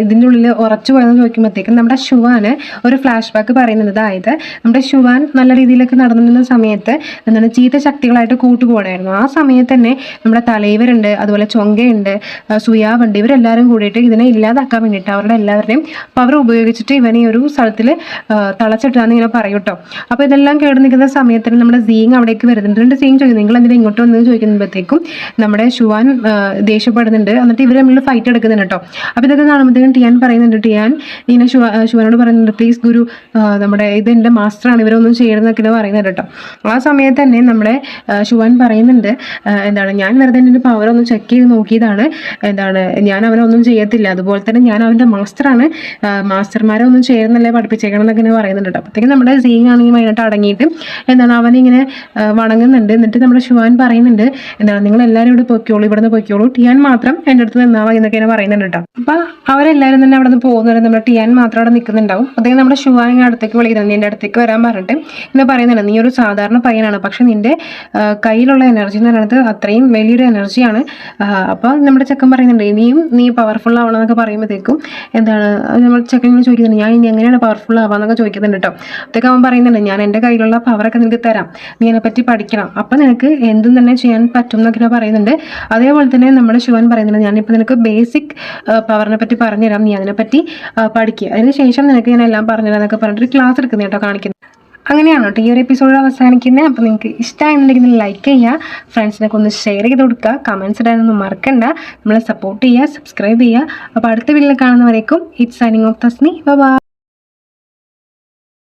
ഇതിൻ്റെ ഉള്ളിൽ ഉറച്ചു പോയെന്ന് ചോദിക്കുമ്പോഴത്തേക്കും നമ്മുടെ ശുവാന് ഒരു ഫ്ലാഷ് ബാക്ക് പറയുന്നത്, അതായത് നമ്മുടെ ശുവാൻ നല്ല രീതിയിലൊക്കെ നടന്നിരുന്ന സമയത്ത് എന്താണ് ചീത്ത ശക്തികളായിട്ട് കൂട്ടുപോകണമായിരുന്നു. ആ സമയത്ത് തന്നെ നമ്മുടെ തലൈവരുണ്ട്, അതുപോലെ ചൊങ്കയുണ്ട്, സുയാവുണ്ട്, ഇവരെല്ലാവരും കൂടിയിട്ട് ഇതിനെ ഇല്ലാതാക്കാൻ വേണ്ടിയിട്ട് അവരുടെ എല്ലാവരുടെയും പവർ ഉപയോഗിച്ചിട്ട് ഇവനെ ഒരു സ്ഥലത്തിൽ തളച്ചിട്ടാന്ന് ഇങ്ങനെ പറയും കേട്ടോ. അപ്പോൾ ഇതെല്ലാം കേട് നിൽക്കുന്ന സമയത്തിന് നമ്മുടെ സീങ് അവിടേക്ക് വരുന്നുണ്ട്. സീങ് ചോദിക്കും നിങ്ങൾ എന്തിനാ ഇങ്ങോട്ട് വന്നത് ചോദിക്കുമ്പോഴത്തേക്കും നമ്മുടെ ശുവാൻ ദേഷ്യപ്പെടുന്നുണ്ട്. എന്നിട്ട് ഇവർ തമ്മിൽ ഫൈറ്റ് എടുക്കുന്നുണ്ട് കേട്ടോ. അപ്പോൾ ഇതൊക്കെ കാണുമ്പോഴത്തേക്കും ടിയാൻ പറയുന്നുണ്ട്, ടിയാൻ ഇങ്ങനെ ശുവാനോട് പറയുന്നുണ്ട്, പ്ലീസ് ഗുരു നമ്മുടെ ഇത് എൻ്റെ മാസ്റ്ററാണ്, ഇവരൊന്നും ചെയ്യണമെന്നൊക്കെ പറയുന്നുണ്ട് കേട്ടോ. ആ സമയത്ത് തന്നെ നമ്മുടെ ശുവാൻ പറയുന്നുണ്ട് എന്താണ് ഞാൻ വെറുതെ എൻ്റെ പവർ ഒന്ന് ചെക്ക് ചെയ്ത് നോക്കിയതാണ്, എന്താണ് ഞാൻ അവനൊന്നും ചെയ്യത്തില്ല, അതുപോലെ തന്നെ ഞാൻ അവൻ്റെ മാസ്റ്ററാണ്, മാസ്റ്റർമാരെ ഒന്നും ചെയ്യുന്നല്ലേ പഠിപ്പിച്ചേക്കണം എന്നൊക്കെ പറയുന്നുണ്ട് കേട്ടോ. അപ്പോഴത്തേക്കും നമ്മുടെ സീങ് ആണെങ്കിൽ അതിനായിട്ട് അടങ്ങിയിട്ട് എന്താണ് അവനിങ്ങനെ വണങ്ങുന്നുണ്ട്. എന്നിട്ട് നമ്മുടെ ശുവാൻ പറയുന്നുണ്ട് എന്താണ് നിങ്ങൾ എല്ലാവരും ഇവിടെ പൊയ്ക്കോളൂ, ഇവിടുന്ന് പൊയ്ക്കോളൂ, ടിയാൻ മാത്രം എൻ്റെ അടുത്ത് നിന്നാവാ എന്നൊക്കെ പറയുന്നുണ്ട് കേട്ടോ. അപ്പം അവരെല്ലാവരും തന്നെ അവിടെ നിന്ന് പോകുന്നവരെ നമ്മുടെ ടിയാൻ മാത്രം അവിടെ നിൽക്കുന്നുണ്ടാവും. അദ്ദേഹം നമ്മുടെ ശുവാൻ ഇങ്ങനെ അടുത്തേക്ക് വിളിക്കുന്നുണ്ട്, എൻ്റെ അടുത്തേക്ക് വരാൻ പറഞ്ഞിട്ട് ഇങ്ങനെ പറയുന്നുണ്ട്, നീ ഒരു സാധാരണ പയ്യനാണ്, പക്ഷെ നിന്റെ കയ്യിലുള്ള എനർജി എന്ന് പറയുന്നത് അത്രയും വലിയൊരു എനർജിയാണ്. അപ്പോൾ നമ്മുടെ ചെക്കൻ പറയുന്നുണ്ട് ഇനിയും നീ പവർഫുൾ ആവണം എന്നൊക്കെ പറയുമ്പോഴത്തേക്കും എന്താണ് നമ്മൾ ചെക്കൻ ഇങ്ങനെ ചോദിക്കുന്നുണ്ട്, ഞാൻ ഇനി എങ്ങനെയാണ് പവർഫുൾ ആവാന്നൊക്കെ ചോദിക്കുന്നുണ്ട് കേട്ടോ. അതൊക്കെ അവൻ പറയുന്നുണ്ട്, ഞാൻ എൻ്റെ കയ്യിലുള്ള പവറൊക്കെ നിനക്ക് തരാം, നീ അതിനെപ്പറ്റി പഠിക്കണം, അപ്പം നിനക്ക് എന്തും തന്നെ ചെയ്യാൻ പറ്റും എന്നൊക്കെ പറയുന്നുണ്ട്. അതേപോലെ തന്നെ നമ്മുടെ ശിവൻ പറയുന്നുണ്ട്, ഞാനിപ്പോൾ നിനക്ക് ബേസിക് പവറിനെ പറ്റി പറഞ്ഞുതരാം, നീ അതിനെപ്പറ്റി പഠിക്കുക, അതിനുശേഷം നിനക്ക് ഞാൻ എല്ലാം പറഞ്ഞുതരാം എന്നൊക്കെ പറഞ്ഞിട്ട് ക്ലാസ് എടുക്കുന്ന കേട്ടോ കാണിക്കുന്നത്. അങ്ങനെയാണ് കേട്ടോ ഈ ഒരു എപ്പിസോഡ് അവസാനിക്കുന്നത്. അപ്പോൾ നിങ്ങൾക്ക് ഇഷ്ടമായിട്ടുണ്ടെങ്കിൽ ലൈക്ക് ചെയ്യുക, ഫ്രണ്ട്സിനൊക്കെ ഒന്ന് ഷെയർ ചെയ്ത് കൊടുക്കുക, കമൻറ്റ്സ് ഇടാനൊന്നും മറക്കണ്ട, നമ്മളെ സപ്പോർട്ട് ചെയ്യുക, സബ്സ്ക്രൈബ് ചെയ്യുക. അപ്പോൾ അടുത്ത വീഡിയോയിൽ കാണുന്നവരേക്കും it's signing off Thasni, by.